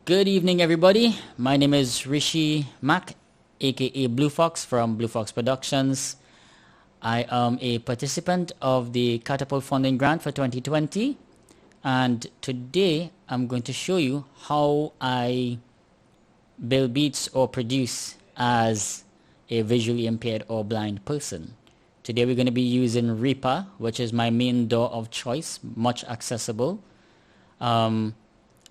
Good evening, everybody. My name is Rishi Mack, aka Blue Fox from Blue Fox Productions. I am a participant of the Catapult funding grant for 2020, and today I'm going to show you how I build beats or produce as a visually impaired or blind person. Today we're going to be using Reaper, which is my main DAW of choice, much accessible.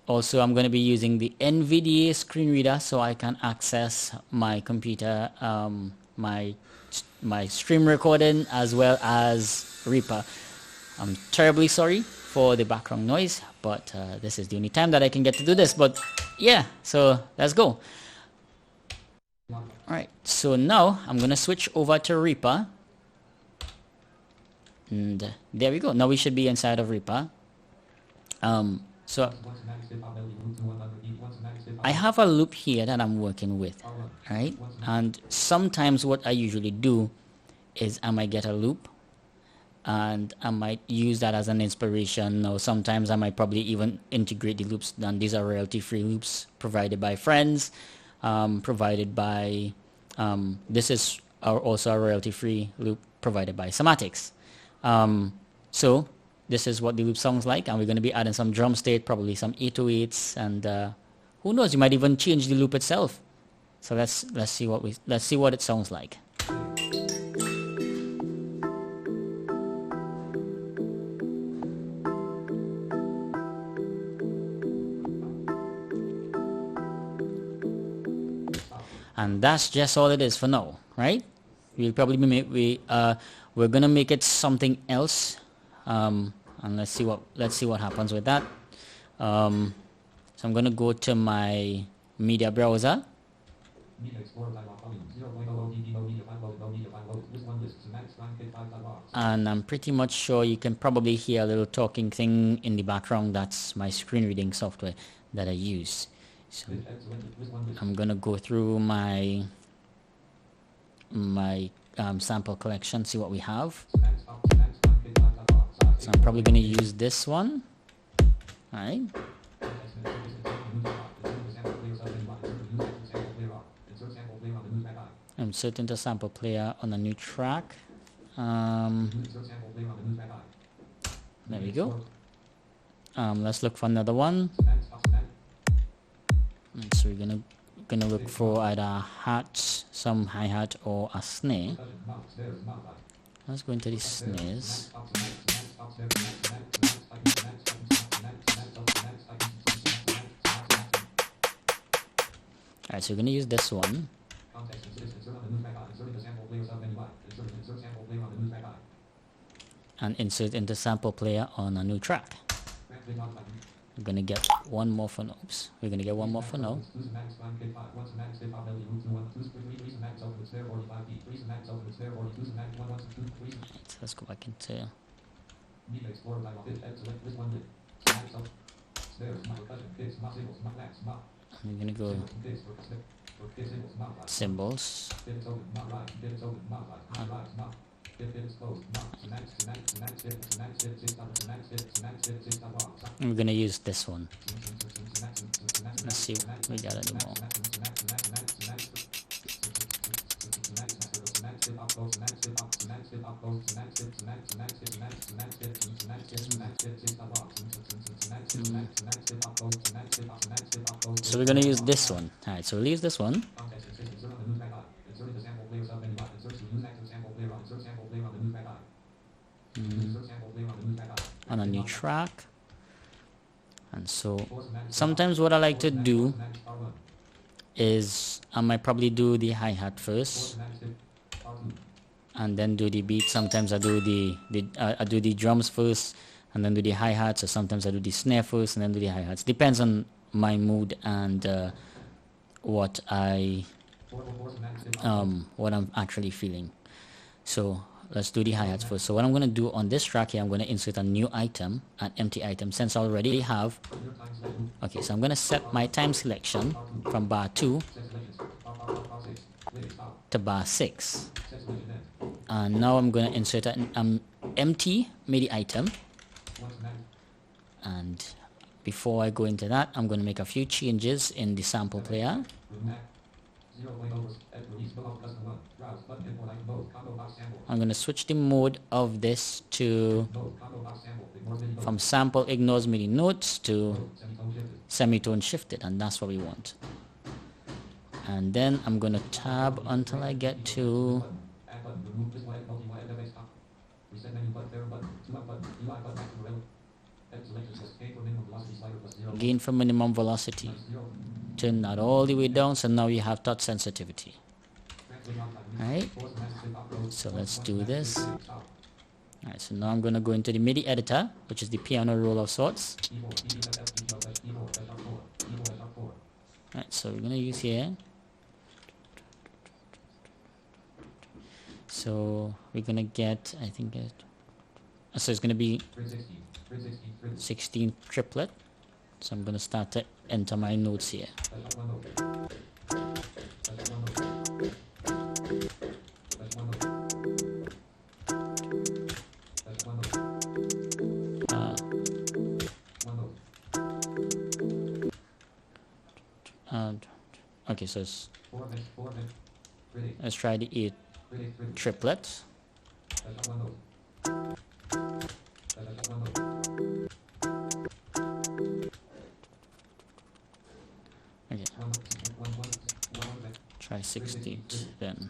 Also, I'm going to be using the NVDA screen reader so I can access my computer, my stream recording, as well as Reaper. I'm terribly sorry for the background noise, but this is the only time that I can get to do this. But yeah, so let's go. Alright, so now I'm going to switch over to Reaper. And there we go. Now we should be inside of Reaper. So I have a loop here that I'm working with, right? And sometimes what I usually do is I might get a loop and I might use that as an inspiration, or sometimes I might probably even integrate the loops. And these are royalty-free loops provided by friends, provided by this is also a royalty-free loop provided by Somatics. So this is what the loop sounds like, and we're going to be adding some drum state, probably some 808s, and who knows, you might even change the loop itself. So let's see what it sounds like. And that's just all it is for now, right? We'll probably we're gonna make it something else. And let's see what happens with that. So I'm gonna go to my media browser, and I'm pretty much sure you can probably hear a little talking thing in the background. That's my screen reading software that I use. So I'm gonna go through my sample collection, see what we have. So I'm probably going to use this one. Alright. Insert into sample player on a new track. There we go. Let's look for another one. And so we're gonna look for either a hat, some hi-hat, or a snare. Let's go into the snares. Alright, so we're going to use this one. And insert into sample player on a new track. We're going to get one more for now. Oops. We're going to get one more for now. Let's go back into... I'm going to go symbols. We're going to use this one. Let's see what we got anymore. So we're going to use this one. Alright, so we'll use this one. On a new track. And so sometimes what I like to do is I might probably do the hi-hat first and then do the beat. Sometimes I do the drums first and then do the hi-hats, or sometimes I do the snare first and then do the hi-hats. Depends on my mood and what I'm actually feeling. So let's do the hi-hats first. So what I'm going to do on this track here, I'm going to insert a new item, an empty item, since I already have. Okay, so I'm going to set my time selection from bar 2 to bar 6. And now I'm going to insert an empty MIDI item. And before I go into that, I'm going to make a few changes in the sample player. I'm going to switch the mode of this to from sample ignores MIDI notes to semitone shifted, and that's what we want. And then I'm going to tab until I get to gain for minimum velocity. Turn that all the way down, so now you have touch sensitivity. Alright, so let's do this. Alright, so now I'm going to go into the MIDI editor, which is the piano roll of sorts. Alright, so we're going to use here. So we're going to get, I think, so it's going to be 16 triplet. So I'm going to start to enter my notes here. Okay, so let's try the 8 triplet. Okay. Try 16th then.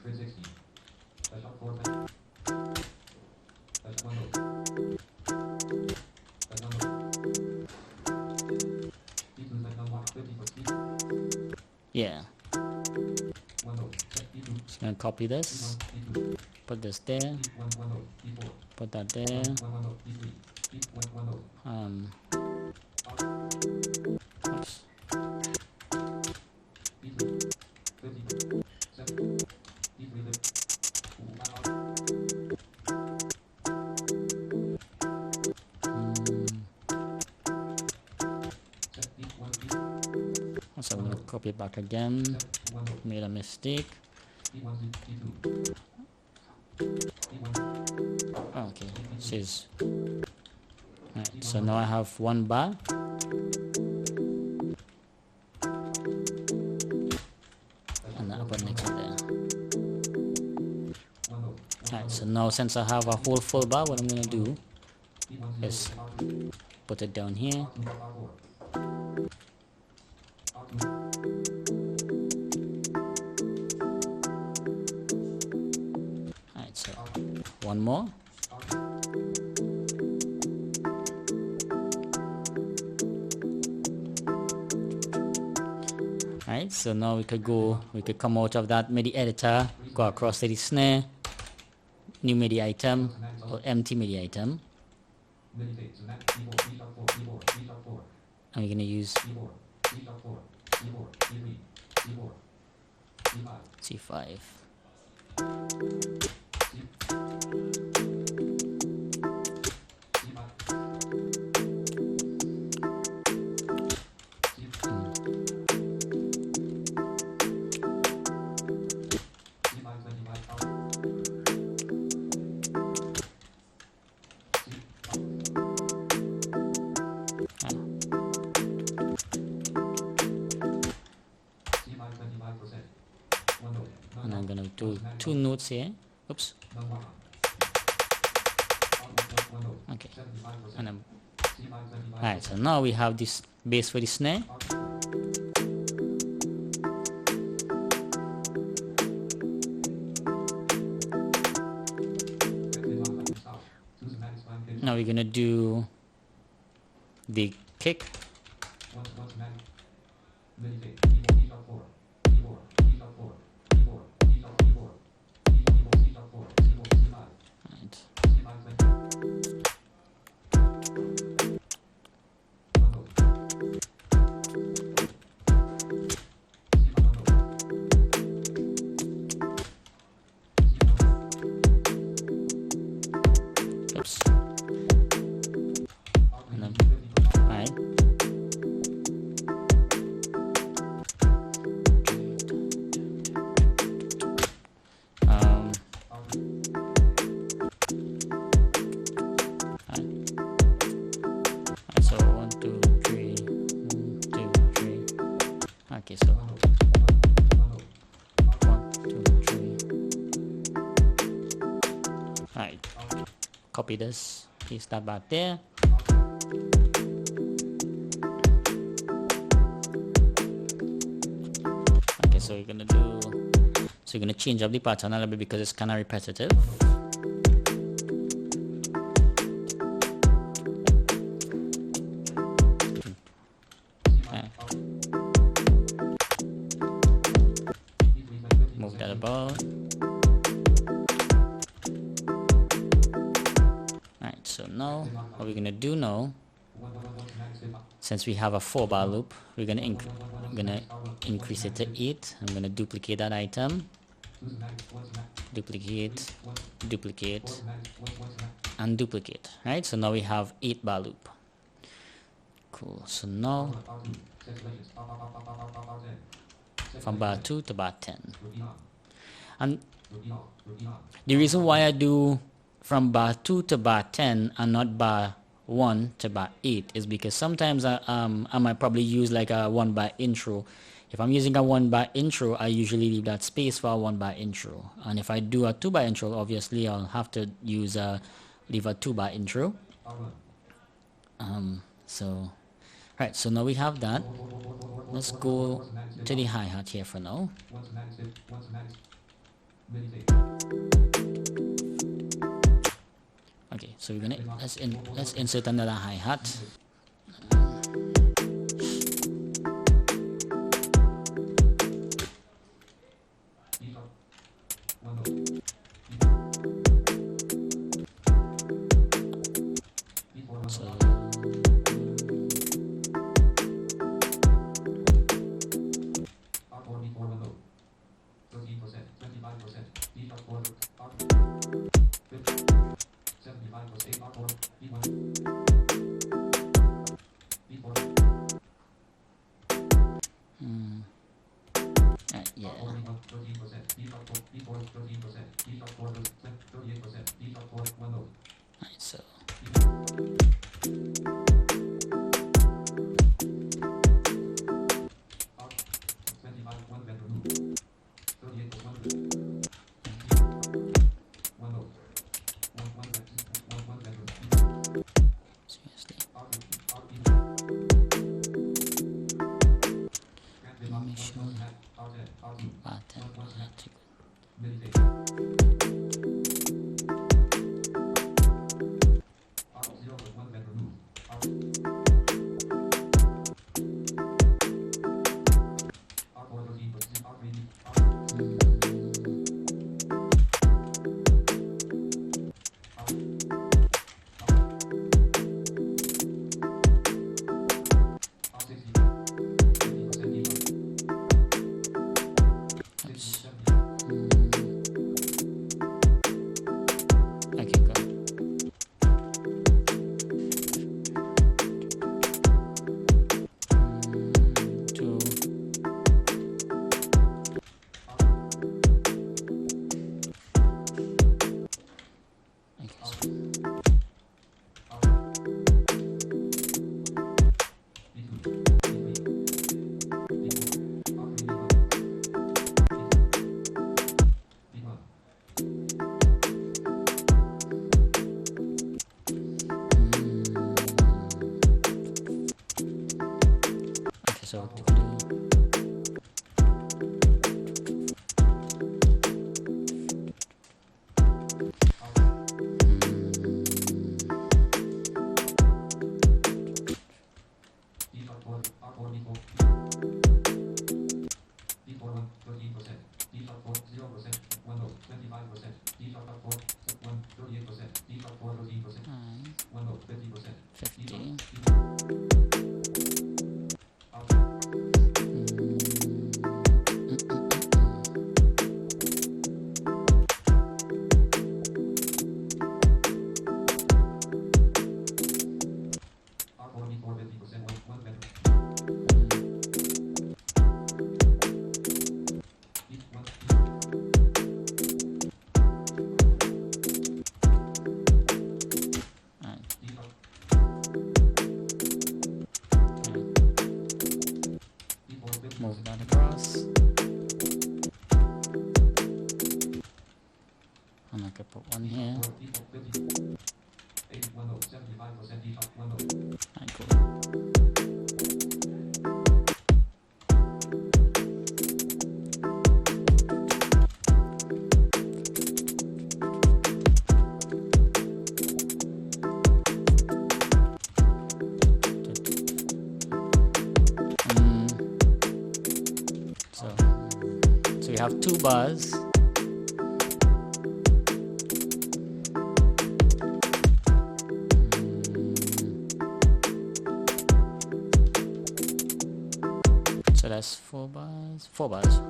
Yeah. Just gonna copy this, put this there, put that there. Oops. So I'm going to copy it back again. Made a mistake. Okay, it says. Right, so now I have one bar. And that button next to there. Alright, so now since I have a whole full bar, what I'm going to do is put it down here. Alright, so one more. Alright, so now we could come out of that MIDI editor, go across to the snare, new MIDI item, or empty MIDI item. And we're going to use C5. And I'm gonna do 2 notes here. Oops. Okay. And I'm alright, so now we have this bass for the snare. Now we're gonna do the kick. Oops. And then, alright. Okay, so 1, 2, 3. Alright, copy this, paste that back there. Okay, so you're gonna change up the pattern a little bit because it's kind of repetitive. Move that about. Alright, so now what we're gonna do now, since we have a 4-bar loop, we're gonna increase it to 8. I'm gonna duplicate that item, duplicate, duplicate, and duplicate. Right, so now we have 8-bar loop. Cool. So now from bar 2 to bar 10, and the reason why I do from bar 2 to bar 10 and not bar 1 to bar 8 is because sometimes I might probably use like a 1-bar intro. If I'm using a 1-bar intro, I usually leave that space for a 1-bar intro, and if I do a 2-bar intro, obviously I'll have to leave a 2-bar intro. So right, so now we have that. Let's go to the hi-hat here for now. Okay, so we're gonna let's insert another hi-hat. Yeah. Right, so that across. And I could put one here. Alright, cool. So we have 2 bars. So that's 4 bars. 4 bars.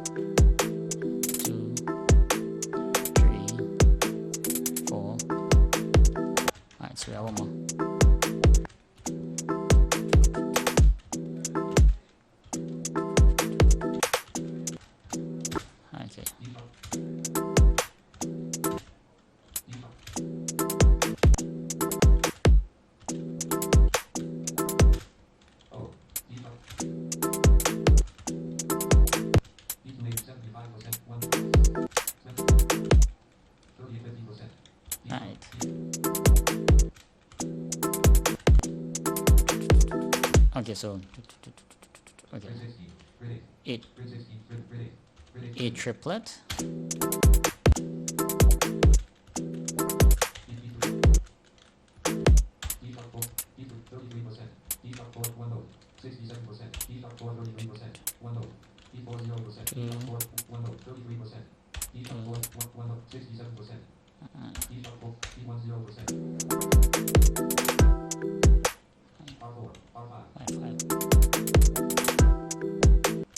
2, 3, 4. Alright, so we have one more. Okay. Alright. Okay, so okay. 8 triplet.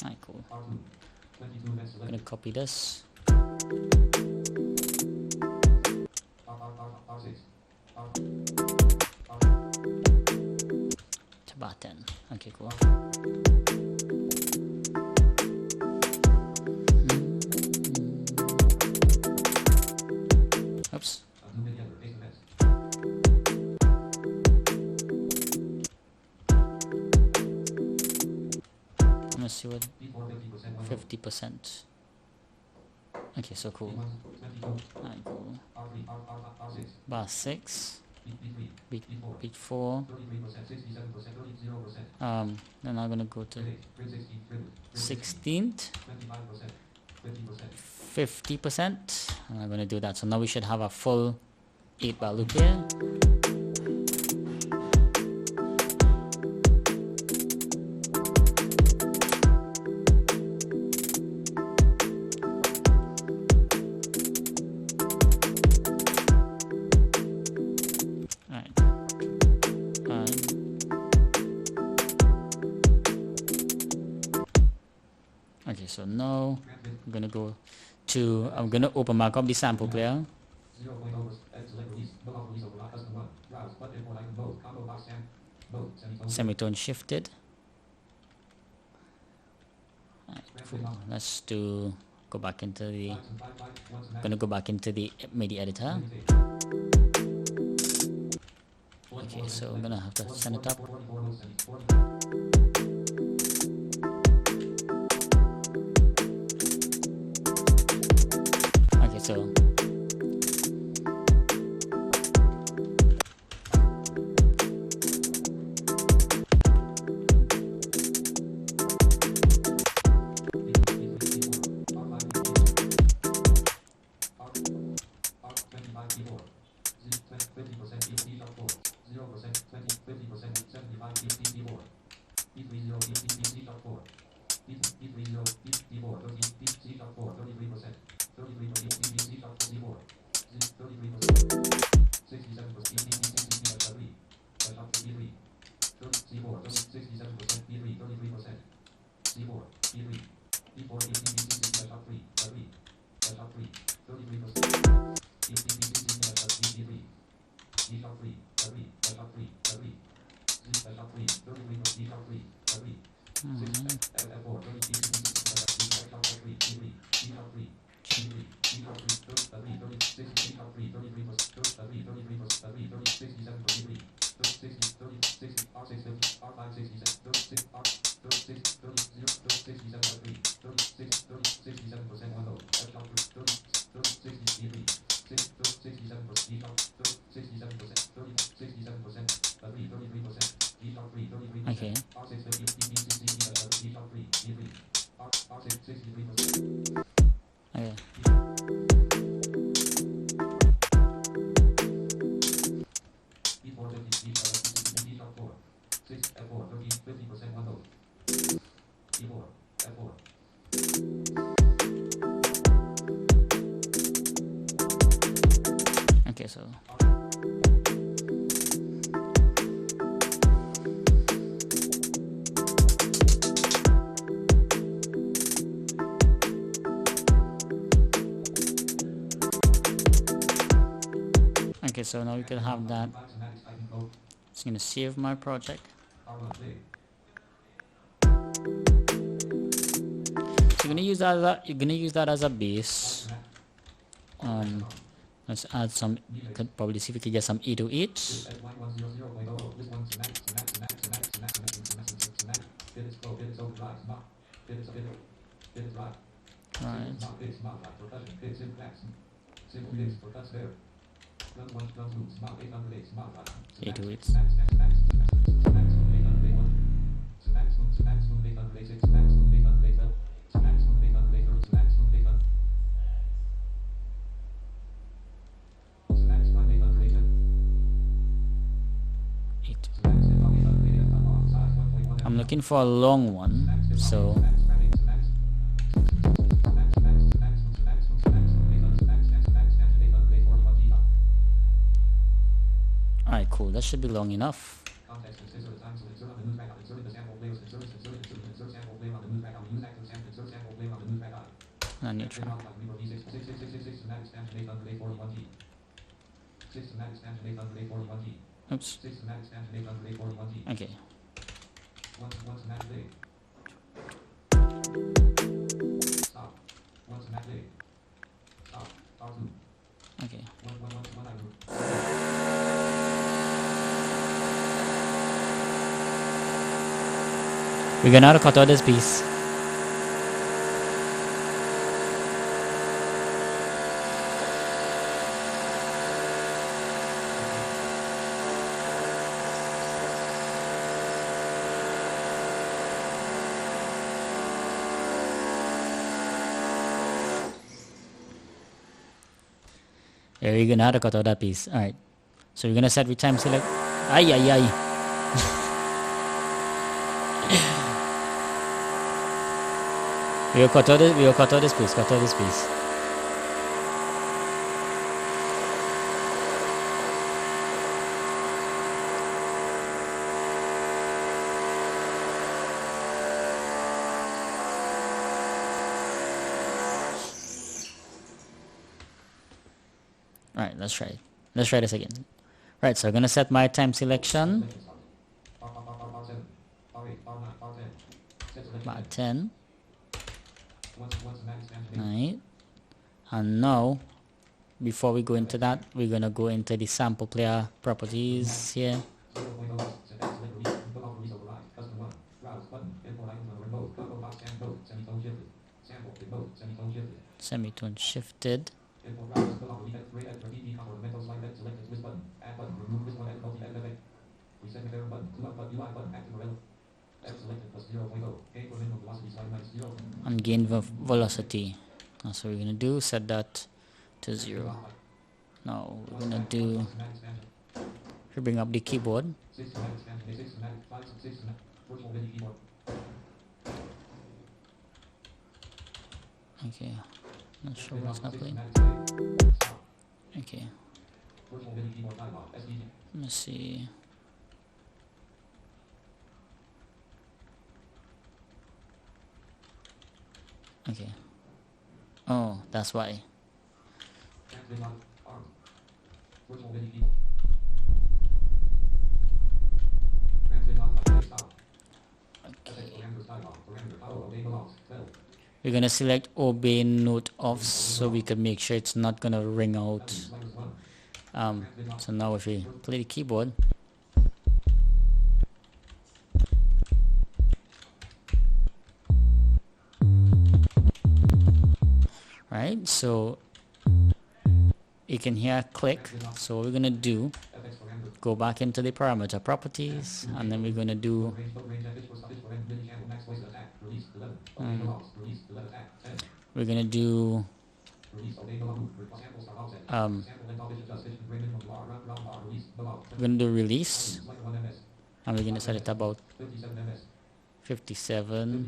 Alright, cool. I'm gonna copy this. To button. Okay, cool. Oops. Let's see what 50%. Okay, so cool. Alright, cool. Bar 6. Beat 4. Then I'm gonna go to 16th. 50%. I'm gonna do that. So now we should have a full 8-bar loop here. Okay, so now I'm gonna go to, I'm gonna open back up the sample player. Semitone shifted. Right, let's go back into the, gonna go back into the MIDI editor. Okay, so I'm gonna have to send it up. Okay, so Okay. Okay, so okay, so now we can have that. It's gonna save my project. So you're gonna use that as a base. Let's add some. Could probably see if we can get some 808s. Right. 808s. I'm looking for a long one, so alright, cool, that should be long enough. A new track. Oops. Okay. Okay. We're gonna have to cut out this piece. Yeah, we're gonna have to cut out that piece. Alright. So we're gonna set with time select. Ay ay ay. We'll cut out this piece, cut out this piece. Alright, let's try it. Let's try this again. Right, so I'm gonna set my time selection. About 10. Right. And now, before we go into that, we're gonna go into the sample player properties here. Semitone shifted. And gain velocity. That's what we're gonna do. Set that to 0. Now we're gonna do. We bring up the keyboard. Okay. Not sure why it's not playing. Okay. Let's see. Okay. Oh, that's why. We're gonna select obey note off so we can make sure it's not gonna ring out. So now if we play the keyboard, right? So you can hear a click. So what we're gonna do, go back into the parameter properties, and then we're gonna do we're gonna do release, and we're gonna set it about 57,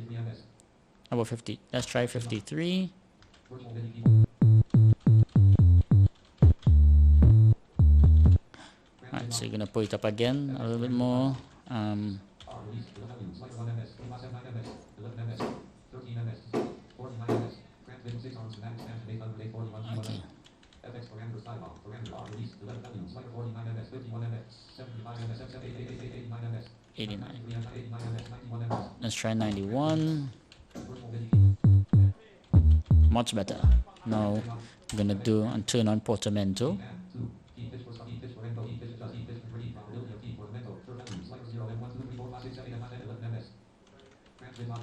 about 50. Let's try 53. Alright, so you're gonna put it up again a little bit more. Okay. 89. Let's try 91. Much better. Now I'm gonna do and turn on portamento.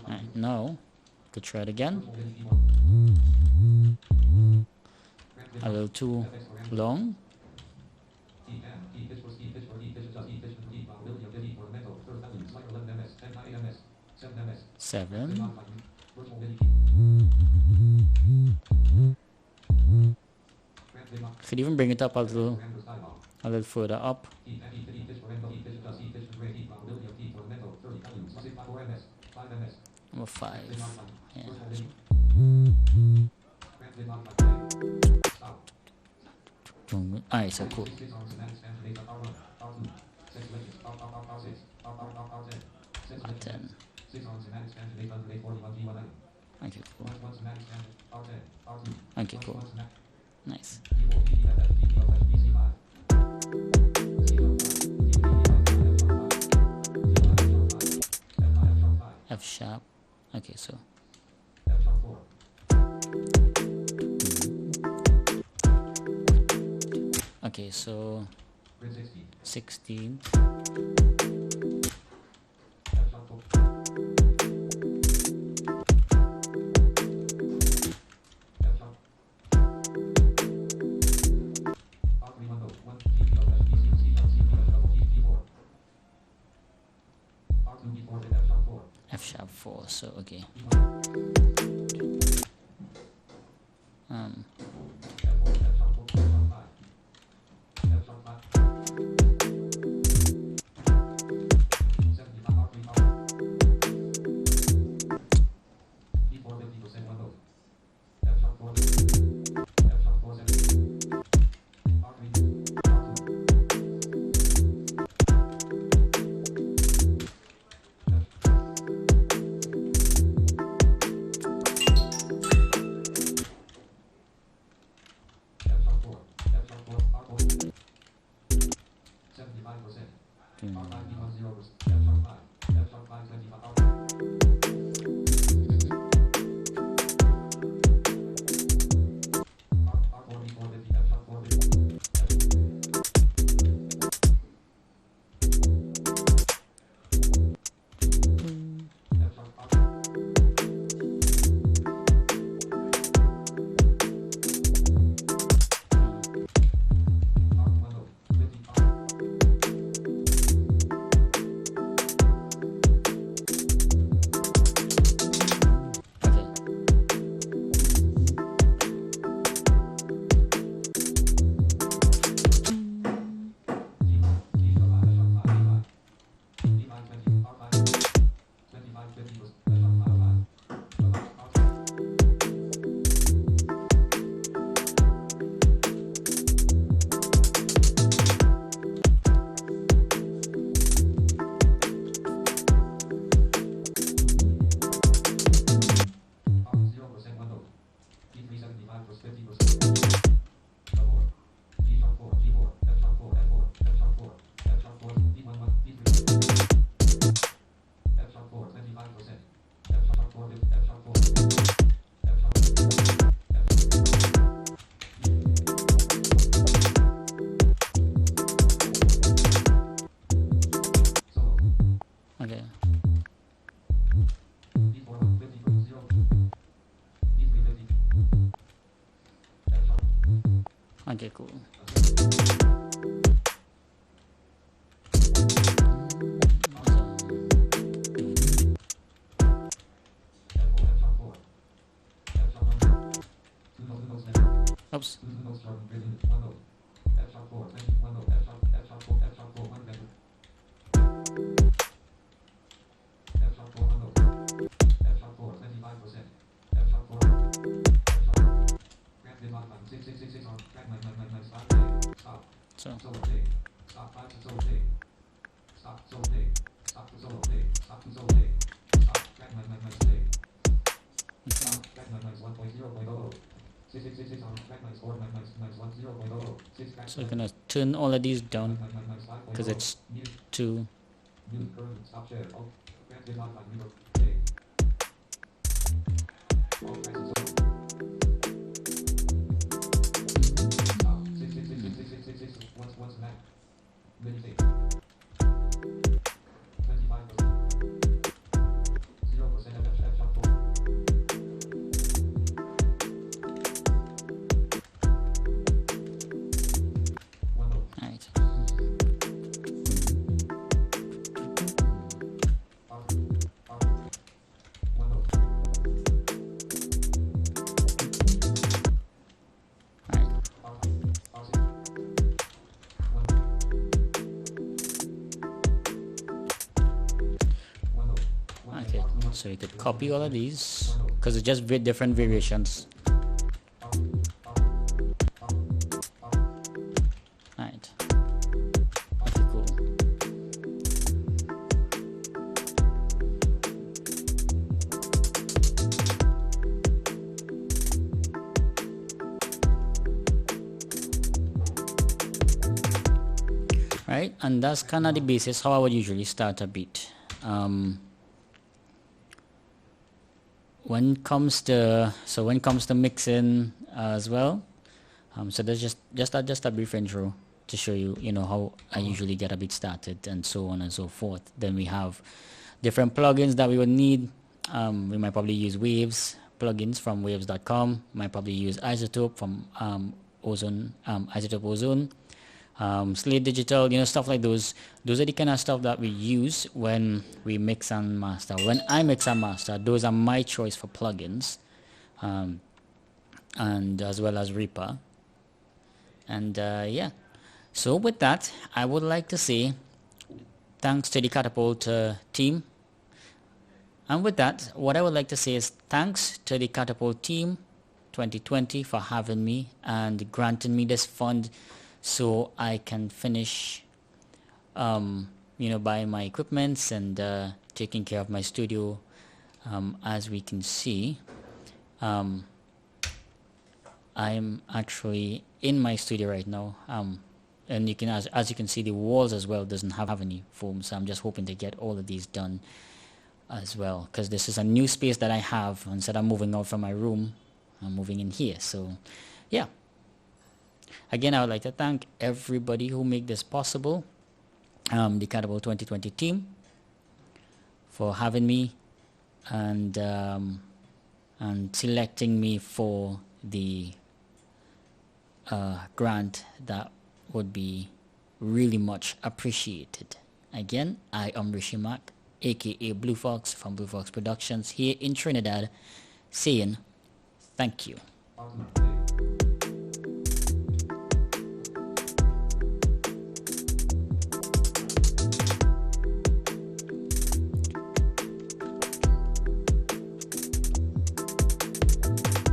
Right, now could try it again. A little too long. Seven. Could even bring it up a little further up. Number 5. Yeah. Alright, so cool. 10. Okay, cool. Okay, cool. Nice. F sharp. Okay, so. Okay, so 16. F sharp 4, so okay. Okay. Okay, cool. Oops. So so I'm gonna turn all of these down because it's too. Right. Okay, so you could copy all of these because it's just different variations. Right. Okay, cool. Right, and that's kind of the basis how I would usually start a beat. When it comes to mixing as well, so there's just a brief intro to show you how I usually get a beat started and so on and so forth. Then we have different plugins that we would need. We might probably use Waves plugins from waves.com. Might probably use Isotope from Isotope Ozone. Slate Digital, stuff like those. Those are the kind of stuff that we use when we mix and master. When I mix and master, those are my choice for plugins, and as well as Reaper. And yeah, so with that, I would like to say thanks to the Catapult team. And with that, what I would like to say is thanks to the Catapult team 2020 for having me and granting me this fund so I can finish buying my equipments and taking care of my studio. As we can see, I'm actually in my studio right now, and you can as you can see, the walls as well doesn't have any foam, so I'm just hoping to get all of these done as well, because this is a new space that I have. Instead of moving out from my room, I'm moving in here. So yeah, again, I would like to thank everybody who made this possible, the Catapult 2020 team, for having me and selecting me for the grant. That would be really much appreciated. Again, I am Rishi Mack, aka Blue Fox from Blue Fox Productions here in Trinidad, saying thank you.